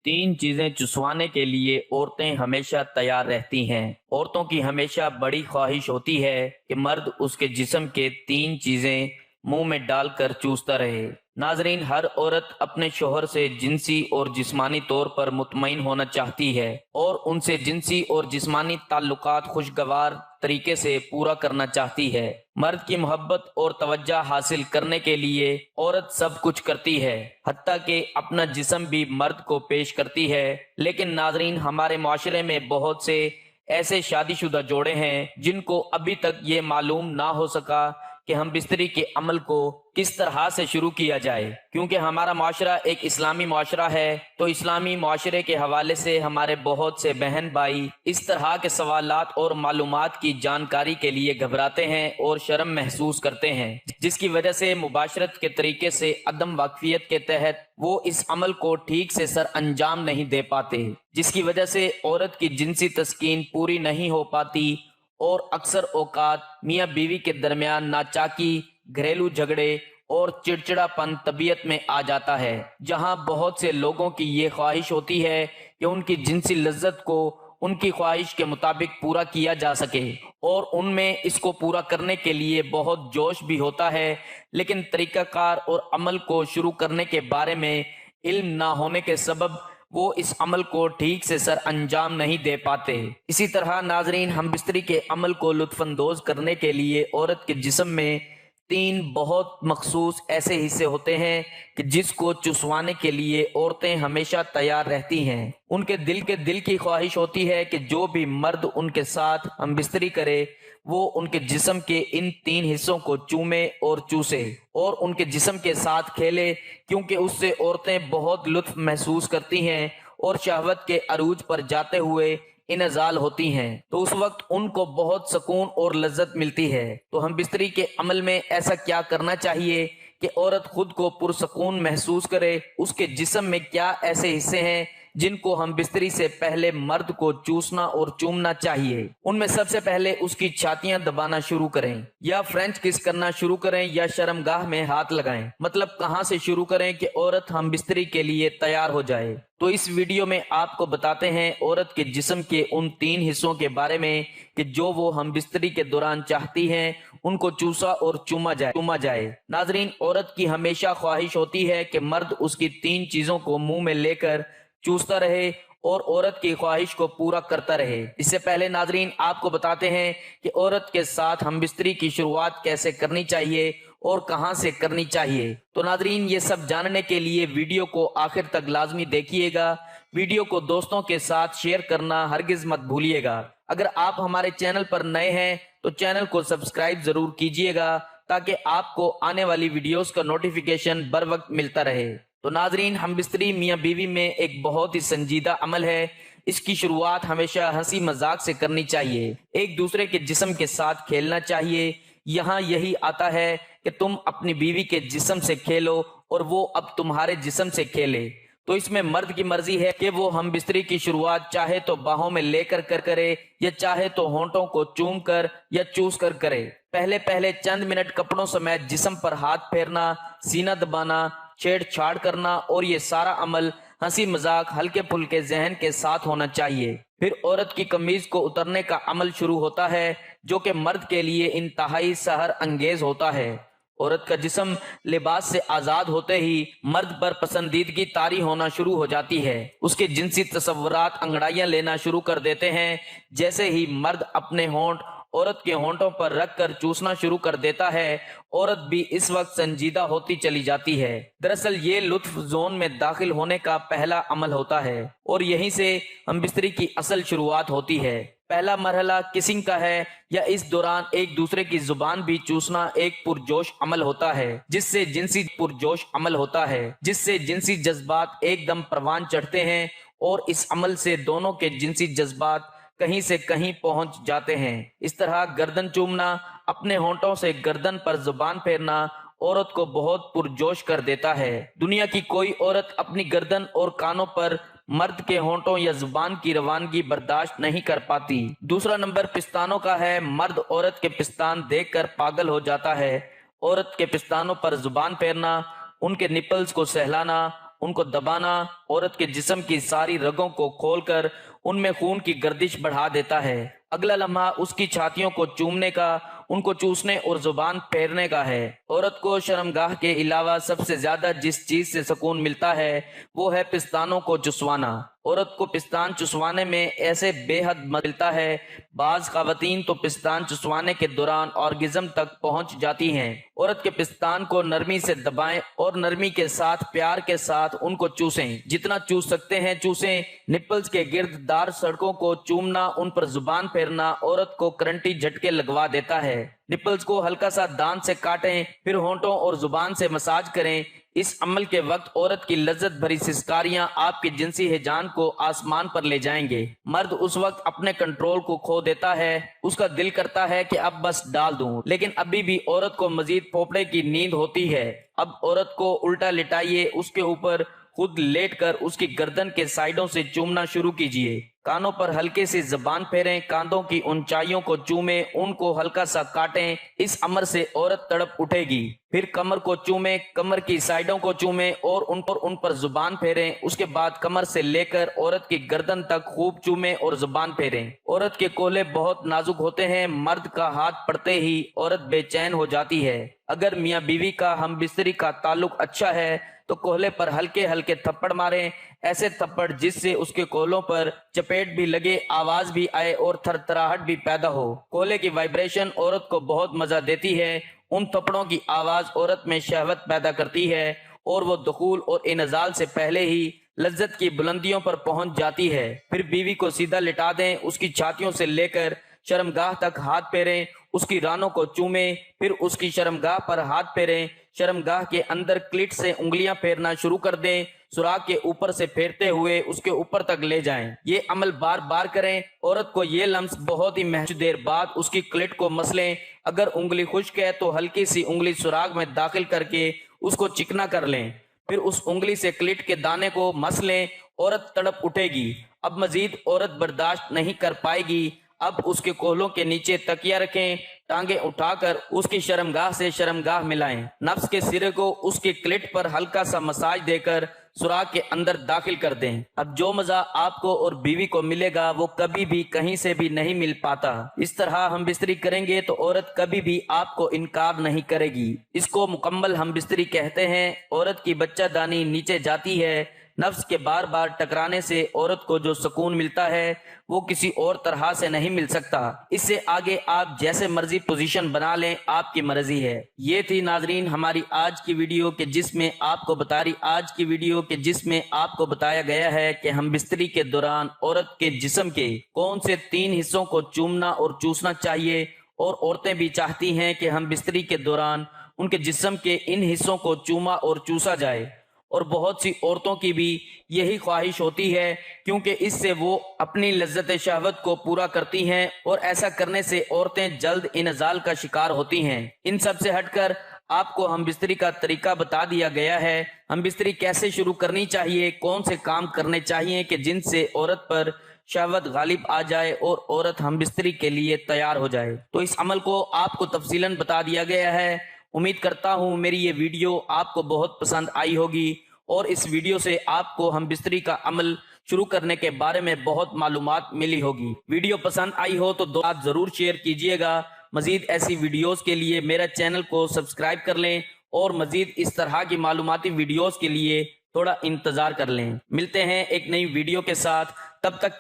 तीन चीजें चुसवाने के लिए औरतें हमेशा तैयार रहती हैं। औरतों की हमेशा बड़ी ख्वाहिश होती है कि मर्द उसके जिस्म के तीन चीजें मुंह में डालकर चूसता रहे। नाजरीन, हर औरत अपने शोहर से जिनसी और जिस्मानी तौर पर मुतमईन होना चाहती है और उनसे जिनसी और जिस्मानी ताल्लुकात खुशगवार तरीके से पूरा करना चाहती है। मर्द की मोहब्बत और तवज्जो हासिल करने के लिए औरत सब कुछ करती है, हत्ता कि अपना जिस्म भी मर्द को पेश करती है। लेकिन नाजरीन, हमारे माशरे में बहुत से ऐसे शादीशुदा जोड़े हैं जिनको अभी तक ये मालूम ना हो सका कि हम बिस्तरी के अमल को किस तरह से शुरू किया जाए। क्योंकि हमारा माशरा एक इस्लामी माशरा है, तो इस्लामी माशरे के हवाले से हमारे बहुत से बहन भाई इस तरह के सवालात और मालूमात की जानकारी के लिए घबराते हैं और शर्म महसूस करते हैं, जिसकी वजह से मुबाशरत के तरीके से अदम वाकफियत के तहत वो इस अमल को ठीक से सर अंजाम नहीं दे पाते, जिसकी वजह से औरत की जिनसी तस्कीन पूरी नहीं हो पाती और अक्सर औकात मियाँ बीवी के दरमियान नाचाकी, घरेलू झगड़े और चिड़चिड़ापन तबीयत में आ जाता है। जहां बहुत से लोगों की ये ख्वाहिश होती है कि उनकी जिनसी लज्जत को उनकी ख्वाहिश के मुताबिक पूरा किया जा सके और उनमें इसको पूरा करने के लिए बहुत जोश भी होता है, लेकिन तरीकाकार और अमल को शुरू करने के बारे में इल्म ना होने के सबब वो इस अमल को ठीक से सर अंजाम नहीं दे पाते। इसी तरह नाजरीन, हम बिस्तरी के अमल को लुत्फानंदोज करने के लिए औरत के जिस्म में तीन बहुत मखसूस ऐसे हिस्से होते हैं कि जिसको चुसवाने के लिए औरतें हमेशा तैयार रहती हैं। उनके दिल की ख्वाहिश होती है कि जो भी मर्द उनके साथ हम बिस्तरी करे वो उनके जिस्म के इन तीन हिस्सों को चूमे और चूसे और उनके जिस्म के साथ खेले, क्योंकि उससे औरतें बहुत लुत्फ महसूस करती हैं और शहवत के अरूज पर जाते हुए इनजाल होती हैं, तो उस वक्त उनको बहुत सुकून और लज्जत मिलती है। तो हम बिस्तरी के अमल में ऐसा क्या करना चाहिए कि औरत खुद को पुरसकून महसूस करे। उसके जिस्म में क्या ऐसे हिस्से हैं जिनको हम बिस्तरी से पहले मर्द को चूसना और चूमना चाहिए। उनमें सबसे पहले उसकी छातियां दबाना शुरू करें, या फ्रेंच किस करना शुरू करें, या शर्मगाह में हाथ लगाएं। मतलब कहां से शुरू करें कि औरत हम बिस्तरी के लिए तैयार हो जाए। तो इस वीडियो में आपको बताते हैं औरत के जिस्म के उन तीन हिस्सों के बारे में कि जो वो हम बिस्तरी के दौरान चाहती हैं उनको चूसा और चूमा जाए। नाजरीन, औरत की हमेशा ख्वाहिश होती है कि मर्द उसकी तीन चीजों को मुंह में लेकर चूसता रहे और औरत की ख्वाहिश को पूरा करता रहे। इससे पहले नाजरीन, आपको बताते हैं कि औरत के साथ हम बिस्तरी की शुरुआत कैसे करनी चाहिए और कहां से करनी चाहिए। तो नाजरीन, ये सब जानने के लिए वीडियो को आखिर तक लाजमी देखिएगा। वीडियो को दोस्तों के साथ शेयर करना हरगिज मत भूलिएगा। अगर आप हमारे चैनल पर नए हैं तो चैनल को सब्सक्राइब जरूर कीजिएगा, ताकि आपको आने वाली वीडियोस का नोटिफिकेशन बर वक्त मिलता रहे। तो नाजरीन, हम बिस्तरी मियाँ बीवी में एक बहुत ही संजीदा अमल है। इसकी शुरुआत हमेशा हंसी मजाक से करनी चाहिए, एक दूसरे के जिस्म के साथ खेलना चाहिए। यहाँ यही आता है कि तुम अपनी बीवी के जिस्म से खेलो और वो अब तुम्हारे जिस्म से खेले। तो इसमें मर्द की मर्जी है कि वो हम बिस्तरी की शुरुआत चाहे तो बाहों में लेकर करे या चाहे तो होंठों को चूम कर या चूस कर करे। पहले चंद मिनट कपड़ों समेत जिस्म पर हाथ फेरना, सीना दबाना, छेड़छाड़ करना और ये सारा अमल हंसी मजाक हल्के फुल्के जहन के साथ होना चाहिए। फिर औरत की कमीज को उतरने का अमल शुरू होता है, जो कि मर्द के लिए इंतहाई सहर अंगेज होता है। औरत का जिस्म लिबास से आजाद होते ही मर्द पर पसंदीदगी तारी होना शुरू हो जाती है। उसके जिनसी तसव्वुरात अंगड़ाइयां लेना शुरू कर देते हैं। जैसे ही मर्द अपने होंठ औरत के होंठों पर रखकर चूसना शुरू कर देता है, औरत भी इस वक्त संजीदा होती चली जाती है। दरअसल ये लुत्फ जोन में दाखिल होने का पहला अमल होता है और यहीं से हम बिस्तरी की असल शुरुआत होती है। पहला मरहला किसिंग का है, या इस दौरान एक दूसरे की जुबान भी चूसना एक पुरजोश अमल होता है, जिससे जिनसी जज्बात एकदम परवान चढ़ते हैं और इस अमल से दोनों के जिनसी जज्बात कहीं से कहीं पहुंच जाते हैं। इस तरह गर्दन चूमना, अपने होंठों से गर्दन पर जुबान फेरना औरत को बहुत पुरजोश कर देता है। दुनिया की कोई औरत अपनी गर्दन और कानों पर मर्द के होंठों या जुबान की रवानगी बर्दाश्त नहीं कर पाती। दूसरा नंबर पिस्तानों का है। मर्द औरत के पिस्तान देखकर पागल हो जाता है। औरत के पिस्तानों पर जुबान फेरना, उनके निपल्स को सहलाना उनको दबाना औरत के जिस्म की सारी रगों को खोलकर उनमें खून की गर्दिश बढ़ा देता है। अगला लम्हा उसकी छातियों को चूमने का, उनको चूसने और जुबान फेरने का है। औरत को शर्मगाह के अलावा सबसे ज्यादा जिस चीज से सुकून मिलता है वो है पिस्तानों को चुसवाना। औरत को पिस्तान चुसवाने में ऐसे बेहद मजा मिलता है, बाज खवातीन तो पिस्तान चुसवाने के दौरान ऑर्गेज्म तक पहुंच जाती हैं। औरत के पिस्तान को नरमी से दबाएं और नरमी के साथ प्यार के साथ उनको चूसें, जितना चूस सकते हैं चूसें। निप्पल्स के गिर्द दार सड़कों को चूमना, उन पर जुबान फेरना औरत को करंटी झटके लगवा देता है। निप्पल्स को हल्का सा दांत से काटें, फिर होंठों और जुबान से मसाज करें। इस अमल के वक्त औरत की लज्जत भरी सिसकारियां आपके जिनसी हिजान को आसमान पर ले जाएंगे। मर्द उस वक्त अपने कंट्रोल को खो देता है, उसका दिल करता है कि अब बस डाल दूं, लेकिन अभी भी औरत को मजीद फोपड़े की नींद होती है। अब औरत को उल्टा लिटाइए, उसके ऊपर खुद लेटकर उसकी गर्दन के साइडों से चूमना शुरू कीजिए। कानों पर हल्के से जबान फेरें, कांधों की ऊंचाइयों को चूमें, उनको हल्का सा काटें। इस अमर से औरत तड़प उठेगी। फिर कमर को चूमें, कमर की साइडों को चूमें और उन पर जुबान फेरें। उसके बाद कमर से लेकर औरत की गर्दन तक खूब चूमें और जुबान फेरें। औरत के कोले बहुत नाजुक होते हैं, मर्द का हाथ पड़ते ही औरत बेचैन हो जाती है। अगर मियाँ बीवी का हम बिस्तरी का ताल्लुक अच्छा है तो कोहले पर हल्के हल्के थप्पड़ मारें, ऐसे थप्पड़ जिससे उसके कोलों पर चपेट भी लगे, आवाज भी आए और थरथराहट भी पैदा हो। कोहले की वाइब्रेशन औरत को बहुत मजा देती है। उन थप्पड़ों की आवाज औरत में शहवत पैदा करती है और वो दुखूल और इनजाल से पहले ही लज्जत की बुलंदियों पर पहुंच जाती है। फिर बीवी को सीधा लिटा दें, उसकी छातियों से लेकर शर्मगाह तक हाथ फेरें, उसकी रानों को चूमें, फिर उसकी शर्मगाह पर हाथ फेरें। शर्मगाह के अंदर क्लिट से उंगलियां फेरना शुरू कर दें, सुराख के ऊपर से फेरते हुए उसके ऊपर तक ले जाएं। ये अमल बार बार करें। औरत को ये लम्स बहुत ही महज देर बाद उसकी क्लिट को मसलें। अगर उंगली खुश्क है तो हल्की सी उंगली सुराख में दाखिल करके उसको चिकना कर लें, फिर उस उंगली से क्लिट के दाने को मस लें। औरत तड़प उठेगी। अब मजीद औरत बर्दाश्त नहीं कर पाएगी। अब उसके कोहलों के नीचे तकिया रखें, टांगे उठाकर उसकी शर्मगाह से शर्मगाह मिलाएं। नफ्स के सिरे को उसके क्लिट पर हल्का सा मसाज देकर सुराख के अंदर दाखिल कर दें। अब जो मजा आपको और बीवी को मिलेगा वो कभी भी कहीं से भी नहीं मिल पाता। इस तरह हम बिस्तरी करेंगे तो औरत कभी भी आपको इनकार नहीं करेगी। इसको मुकम्मल हम बिस्तरी कहते हैं। औरत की बच्चादानी नीचे जाती है। नफ्स के बार बार टकराने से औरत को जो सुकून मिलता है वो किसी और तरह से नहीं मिल सकता। इससे आगे आप जैसे मर्जी पोजीशन बना लें, आपकी मर्जी है। ये थी नाजरीन हमारी आज की वीडियो के जिसमें आपको बताया गया है कि हम बिस्तरी के दौरान औरत के जिस्म के कौन से 3 हिस्सों को चूमना और चूसना चाहिए। और औरतें भी चाहती हैं कि हम बिस्तरी के दौरान उनके जिस्म के इन हिस्सों को चूमा और चूसा जाए। और बहुत सी औरतों की भी यही ख्वाहिश होती है, क्योंकि इससे वो अपनी लज्जत शहवत को पूरा करती हैं और ऐसा करने से औरतें जल्द इनजाल का शिकार होती हैं। इन सब से हटकर आपको हम बिस्तरी का तरीका बता दिया गया है। हम बिस्तरी कैसे शुरू करनी चाहिए, कौन से काम करने चाहिए कि जिनसे औरत पर शहवत गालिब आ जाए और औरत हम बिस्तरी के लिए तैयार हो जाए। तो इस अमल को आपको तफसीलन बता दिया गया है। उम्मीद करता हूँ मेरी ये वीडियो आपको बहुत पसंद आई होगी और इस वीडियो से आपको हम बिस्तरी का अमल शुरू करने के बारे में बहुत मालूमात मिली होगी। वीडियो पसंद आई हो तो दोस्त जरूर शेयर कीजिएगा। मजीद ऐसी वीडियोस के लिए मेरा चैनल को सब्सक्राइब कर लें और मजीद इस तरह की मालूमाती वीडियोस के लिए थोड़ा इंतजार कर लें। मिलते हैं एक नई वीडियो के साथ, तब तक के